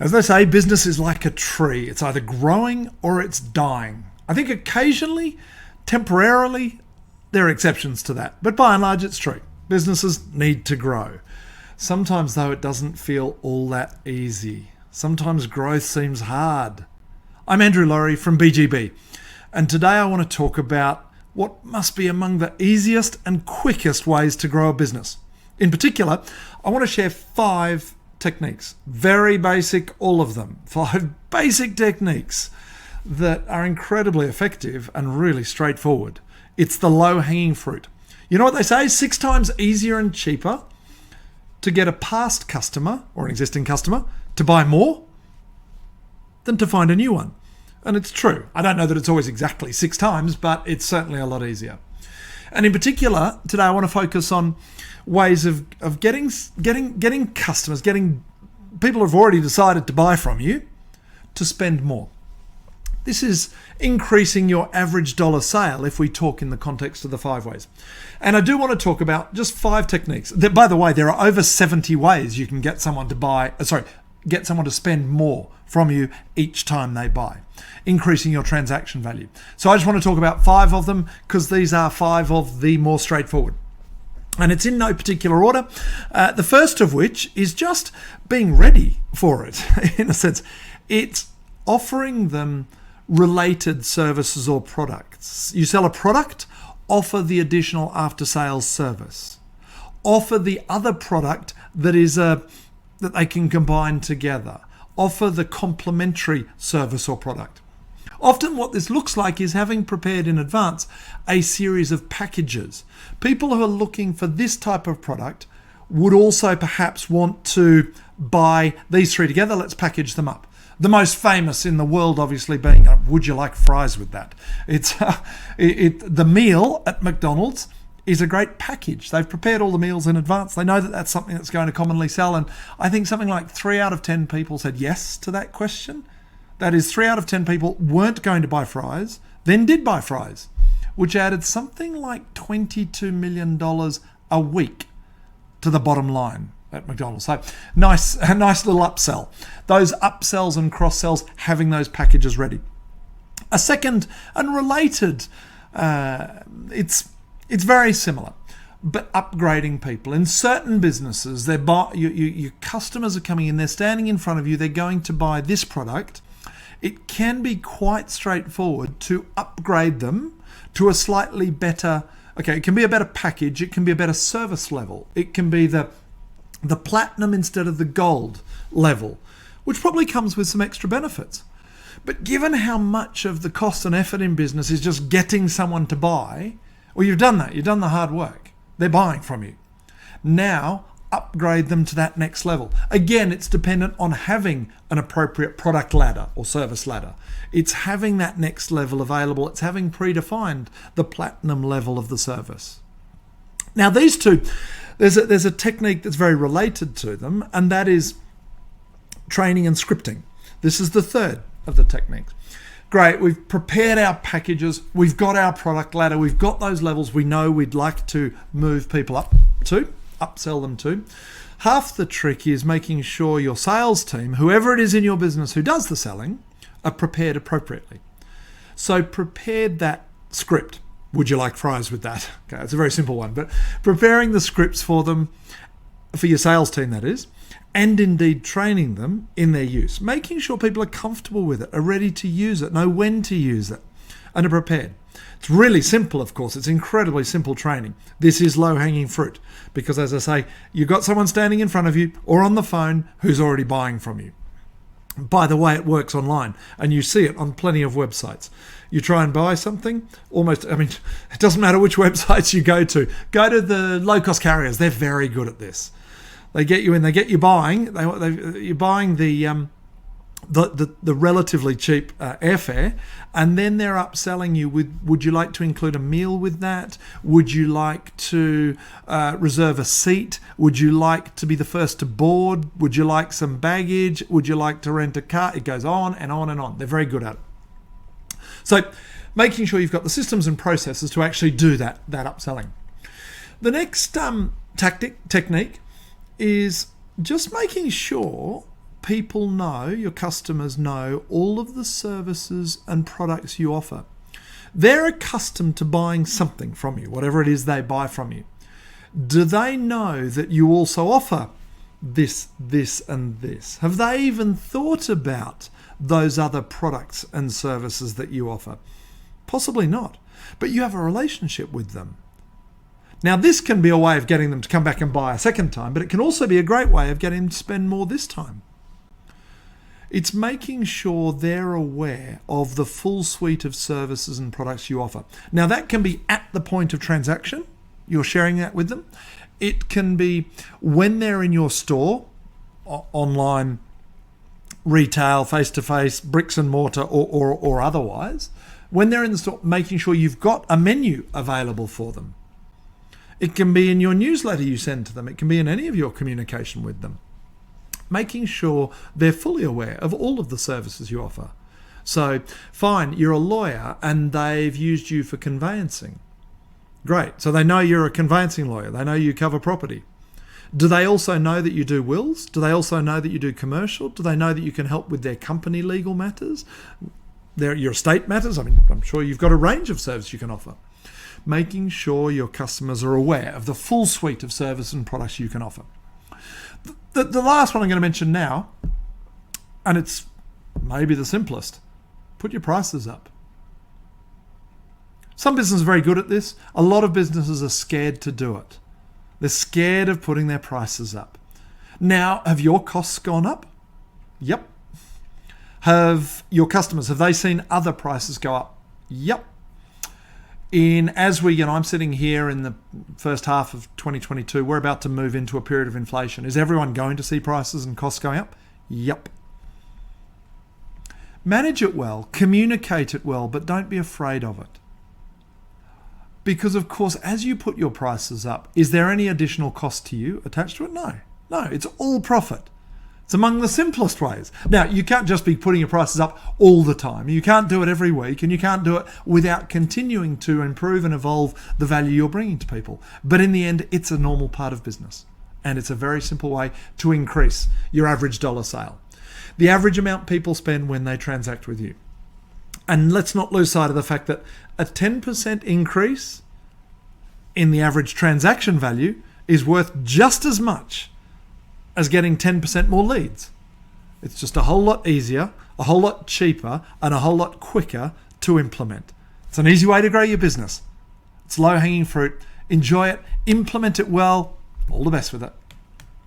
As they say, business is like a tree. It's either growing or it's dying. I think occasionally, temporarily, there are exceptions to that. But by and large, it's true. Businesses need to grow. Sometimes, though, it doesn't feel all that easy. Sometimes growth seems hard. I'm Andrew Laurie from BGB. And today I want to talk about what must be among the easiest and quickest ways to grow a business. In particular, I want to share 5 techniques, very basic, all of them, 5 basic techniques that are incredibly effective and really straightforward. It's the low-hanging fruit. You know what they say? 6 times easier and cheaper to get a past customer or an existing customer to buy more than to find a new one. And it's true. I don't know that it's always exactly 6 times, but it's certainly a lot easier. And in particular, today I want to focus on ways of getting customers, getting people who've already decided to buy from you to spend more. This is increasing your average dollar sale if we talk in the context of the 5 ways. And I do want to talk about just 5 techniques. By the way, there are over 70 ways you can get someone to spend more from you each time they buy, increasing your transaction value. So I just want to talk about 5 of them because these are 5 of the more straightforward. And it's in no particular order. The first of which is just being ready for it. In a sense, it's offering them related services or products. You sell a product, offer the additional after-sales service. Offer the other product that they can combine together. Offer the complementary service or product. Often what this looks like is having prepared in advance a series of packages. People who are looking for this type of product would also perhaps want to buy these 3 together. Let's package them up. The most famous in the world obviously being, would you like fries with that? It's the meal at McDonald's is a great package. They've prepared all the meals in advance. They know that that's something that's going to commonly sell. And I think something like 3 out of 10 people said yes to that question. That is, 3 out of 10 people weren't going to buy fries, then did buy fries, which added something like $22 million a week to the bottom line at McDonald's. So a nice little upsell. Those upsells and cross-sells, having those packages ready. A second and related, it's very similar, but upgrading people. In certain businesses, your customers are coming in, they're standing in front of you, they're going to buy this product. It can be quite straightforward to upgrade them to a slightly better, it can be a better package, it can be a better service level, it can be the platinum instead of the gold level, which probably comes with some extra benefits. But given how much of the cost and effort in business is just getting someone to buy, well, you've done that. You've done the hard work. They're buying from you. Now, upgrade them to that next level. Again, it's dependent on having an appropriate product ladder or service ladder. It's having that next level available. It's having predefined the platinum level of the service. Now, these 2, there's a technique that's very related to them, and that is training and scripting. This is the 3rd of the techniques. Great, we've prepared our packages, we've got our product ladder, we've got those levels we know we'd like to move people up to, upsell them to. Half the trick is making sure your sales team, whoever it is in your business who does the selling, are prepared appropriately. So prepared that script. Would you like fries with that? Okay, it's a very simple one, but preparing the scripts for them, for your sales team that is, and indeed training them in their use, making sure people are comfortable with it, are ready to use it, know when to use it, and are prepared. It's really simple, of course. It's incredibly simple training. This is low-hanging fruit because, as I say, you've got someone standing in front of you or on the phone who's already buying from you. By the way, it works online, and you see it on plenty of websites. You try and buy something, it doesn't matter which websites you go to. Go to the low-cost carriers. They're very good at this. They get you in, they get you buying. You're buying the relatively cheap airfare, and then they're upselling you with, would you like to include a meal with that? Would you like to reserve a seat? Would you like to be the first to board? Would you like some baggage? Would you like to rent a car? It goes on and on and on. They're very good at it. So making sure you've got the systems and processes to actually do that upselling. The next technique is just making sure people know, your customers know, all of the services and products you offer. They're accustomed to buying something from you, whatever it is they buy from you. Do they know that you also offer this, and this? Have they even thought about those other products and services that you offer? Possibly not, but you have a relationship with them. Now, this can be a way of getting them to come back and buy a second time, but it can also be a great way of getting them to spend more this time. It's making sure they're aware of the full suite of services and products you offer. Now, that can be at the point of transaction. You're sharing that with them. It can be when they're in your store, online, retail, face-to-face, bricks and mortar, or otherwise. When they're in the store, making sure you've got a menu available for them. It can be in your newsletter you send to them. It can be in any of your communication with them. Making sure they're fully aware of all of the services you offer. So, fine, you're a lawyer and they've used you for conveyancing. Great. So they know you're a conveyancing lawyer. They know you cover property. Do they also know that you do wills? Do they also know that you do commercial? Do they know that you can help with their company legal matters? Your estate matters? I mean, I'm sure you've got a range of services you can offer. Making sure your customers are aware of the full suite of service and products you can offer. The last one I'm going to mention now, and it's maybe the simplest, put your prices up. Some businesses are very good at this. A lot of businesses are scared to do it. They're scared of putting their prices up. Now, have your costs gone up? Yep. Have your customers, have they seen other prices go up? Yep. I'm sitting here in the first half of 2022, we're about to move into a period of inflation. Is everyone going to see prices and costs going up? Yep. Manage it well, communicate it well, but don't be afraid of it. Because, of course, as you put your prices up, is there any additional cost to you attached to it? No, it's all profit. It's among the simplest ways. Now, you can't just be putting your prices up all the time. You can't do it every week, and you can't do it without continuing to improve and evolve the value you're bringing to people. But in the end, it's a normal part of business. And it's a very simple way to increase your average dollar sale. The average amount people spend when they transact with you. And let's not lose sight of the fact that a 10% increase in the average transaction value is worth just as much as getting 10% more leads. It's just a whole lot easier, a whole lot cheaper, and a whole lot quicker to implement. It's an easy way to grow your business. It's low-hanging fruit. Enjoy it, implement it well. All the best with it.